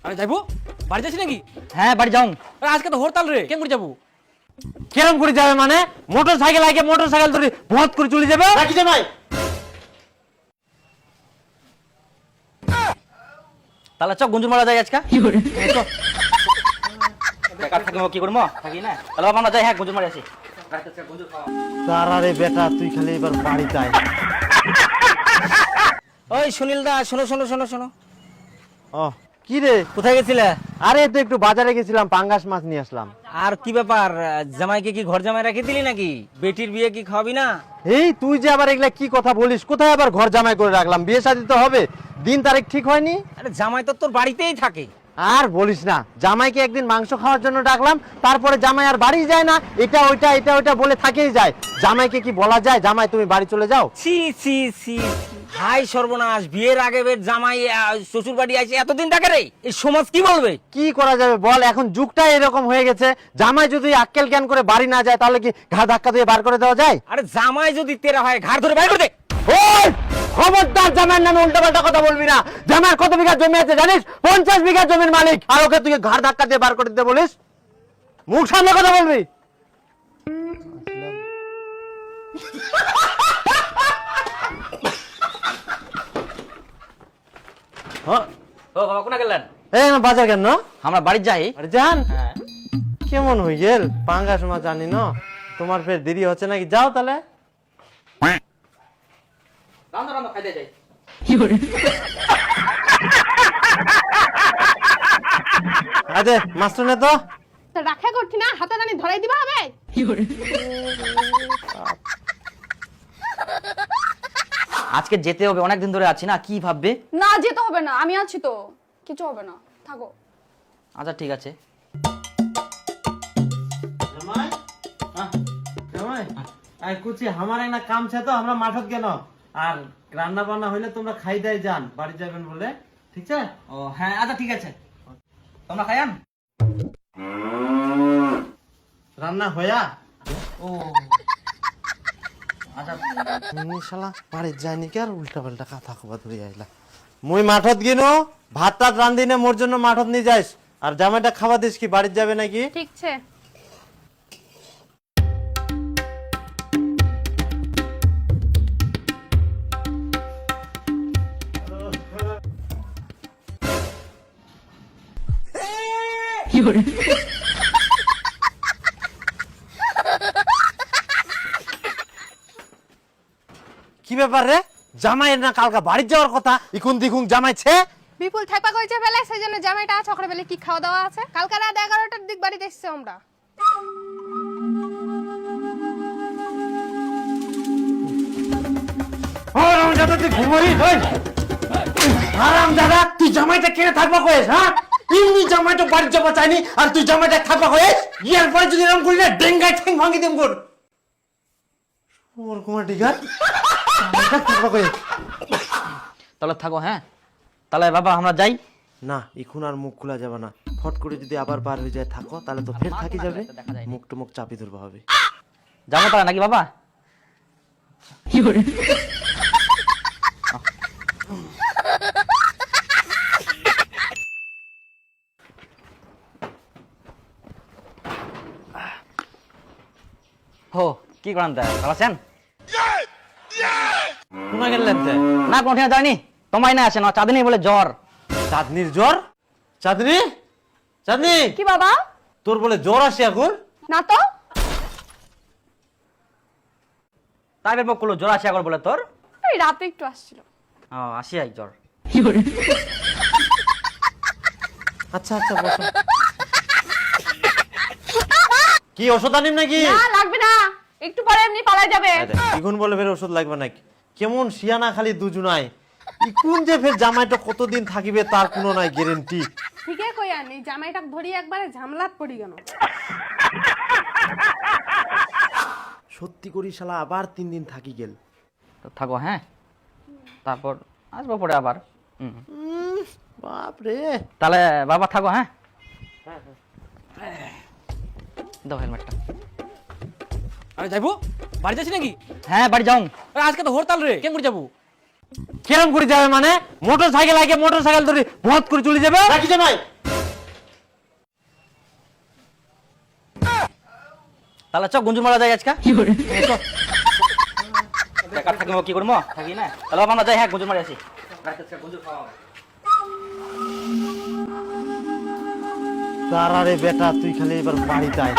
আরে যাইবো বাড়ি যাচ্ছি নাকি? হ্যাঁ বাড়ি যাও। আরে আজকে তো হরতাল রে, কেমন করে যাবো? কেরম করে যাবে মানে? মোটর সাইকেল আগে মোটর সাইকেল ধরে ভত করে চলে যাবে নাকি জামাই? তাহলে চ গুঞ্জুর মারা যাই আজকে। বেকার থাকি কি করবো, থাকি না। তাহলে বাবা আমরা যাই, হ্যাঁ গুঞ্জুর মারি আসি। তারারে বেটা তুই খালি এবার বাড়ি যাই। ওই সুনীল দা, শোনো শোনো শোনো শোনো। ও কি রে, কোথায় গেছিলে? আরে তো একটু বাজারে গেছিলাম, পাঙ্গাস মাছ নিয়ে আসলাম। আর কি ব্যাপার, জামাইকে কি ঘর জামাই রেখে দিলি নাকি? বেটির বিয়ে কি খাওয়াবি না? এই তুই যে আবার এগুলা কি কথা বলিস? কোথায় আবার ঘর জামাই করে রাখলাম? বিয়ে শাদী তো হবে, দিন তারিখ ঠিক হয়নি। আরে জামাই তো তোর বাড়িতেই থাকে। আর বলিস না, জামাইকে একদিন মাংস খাওয়ার জন্য ডাকলাম, তারপরে জামাই আর বাড়ি যায় না, এটা ওইটা বলে থাকেই যায়। জামাইকে কি বলা যায় জামাই তুমি বাড়ি চলে যাও? ছি ছি ছি, হাই সর্বনাশ, বিয়ের আগে বের জামাই শ্বশুর বাড়ি আসে এতদিন থাকে রে, এই সমাজ কি বলবে? কি করা যাবে বল, এখন যুগটাই এরকম হয়ে গেছে। জামাই যদি আক্কেল জ্ঞান করে বাড়ি না যায় তাহলে কি ঘা ধাক্কা দিয়ে বার করে দেওয়া যায়? আরে জামাই যদি তেরা হয় ঘাড় ধরে বাইর করে দে। ওই খবরদার জামাইয়ের নামে উল্টোপাল্টা কথা বলবি না। জামাইয়ের কত বিঘা জমি আছে জানিস? 50 বিঘা জমির মালিক, আর ওকে তুই ঘাড় ধাক্কা দিয়ে বার করে দিতে বলিস? মুখ সামনে কথা বলবি। হ্যাঁ, ও বাবা কোনা গেলেন? এই না বাজার কেন? আমরা বাড়ি যাই। আরে জান, হ্যাঁ কেমন হয়ে গেল পাঙ্গাস মাছ জানি না, তোমার ফের দেরি হচ্ছে নাকি? যাও তাহলে। রান্না রান্না খাইতে যাই। আরে মাস্টার নে তো। তা রাখা করছি না, হাতে টানি ধরাই দিবা হবে। আজকে যেতে হবে, অনেকদিন ধরে আছি না, কি ভাববে? না যেতে হবে না, আমি আছি তো, কিছু হবে না, থাকো। আচ্ছা ঠিক আছে। জামাই জামাই আই কুচি আমার একটা কাম ছে তো, আমরা মাঠত কেন? আর রান্না বান্না হইলে তোমরা খাই দেয় যান, বাড়ি যাবেন বলে, ঠিক আছে? ও হ্যাঁ আচ্ছা ঠিক আছে, তোমরা খাইয়ান। রান্না হয়া ও আচ্ছা শালা বাড়ি যায়নি কি আর উল্টা পাল্টা কথা খবর ধরে আইলা। মুই মাঠত গিনো ভাত টাত রান্ধি না, মোর জন্য মাঠত নিয়ে যাইস, আর জামাইটা খাওয়া দিস কি বাড়ি যাবে নাকি? ঠিক আছে। কি ব্যাপার রে, জামাইয়ের না কালকা বাড়ি যাওয়ার কথা, ইকুন দিকুন জামাইছে। বিপুল থাকপা করেছে ফেলে, সেই জন্য জামাইটা ছকরে ফেলে কি খাওয়া দাওয়া আছে। কালকে রাত 11টার দিক বাড়িতে এসছে আমরা। হারামজাদা তুই ঘুমাই ওই হারামজাদা, তুই জামাইটা কেন থাকবা কইস? হ্যাঁ ইনি জামাইটা বাড়ি যাবা চাইনি, আর তুই জামাইটা থাকবা কইস? ইয়ার পরে যদি এরকম করি না ডেঙ্গাই ঠ্যাং ভাঙি দেব কর। ওর কুমার ডিগার জামাইটা থাকবা কইস? তাহলে থাকো। হ্যাঁ তাহলে বাবা আমরা যাই। না এখন আর মুখ খোলা যাবে না, ফট করে যদি আবার বার হয়ে যায় থাকো, তাহলে তো ফের থাকি যাবে, মুখ টুমুখ চাপি ধরবা হবে। যাবো তাহলে নাকি বাবা? হো কি করান তা ভালো আছেন? কোনা গেলেন তে? না কোন ঠিনা যায়নি, তোমায় না আসেন, চাঁদনি বলে জ্বর। চাঁদনির জ্বর? চাঁদনি চাঁদনি কি বাবা? তোর বলে জ্বর আসে এখন? না তো, তাই বের করলো জ্বর আসে একবার বলে তোর? এই রাতে একটু আসছিল। ও আসি আই জ্বর। আচ্ছা আচ্ছা বসো। কি ওষুধ আনিম নাকি? না লাগবে না, একটু পরে এমনি পালাই যাবে। ইগুন বলে ফের ওষুধ লাগবে নাকি? কেমন শিয়ানা খালি দুজনাই। ইকুন যে ফের জামাইটা কতদিন থাকিবে তার কোনো নাই গ্যারেন্টি। ঠিকই কই আনি, জামাইটা ধরি একবারে ঝামলাত পড়ি গেল। সত্যি করি শালা আবার 3 দিন থাকি গেল। তো থাকো হ্যাঁ, তারপর আসবো পরে আবার। বাপ রে। তাহলে বাবা থাকো। হ্যাঁ দাও হেলমেটটা। আরে যাইবো বাড়ি যাচ্ছি নাকি? হ্যাঁ বাড়ি যাও। আরে আজকে তো হরতাল রে, কেমন করে যাবো? কেরম করে যাবে মানে? মোটর সাইকেল আগে মোটর সাইকেল ধরে ভত করে চলে যাবে নাকি জামাই? তাহলে চ গঞ্জুর মারা যাই আজকে বেকার থাকি কি করবো থাকি না তাহলে বাবা আমরা যাই হ্যাঁ গঞ্জুর মারি আসি গঞ্জুর খাওয়া হবে। তারা রে বেটা তুই খালি এবার বাড়িতে আয়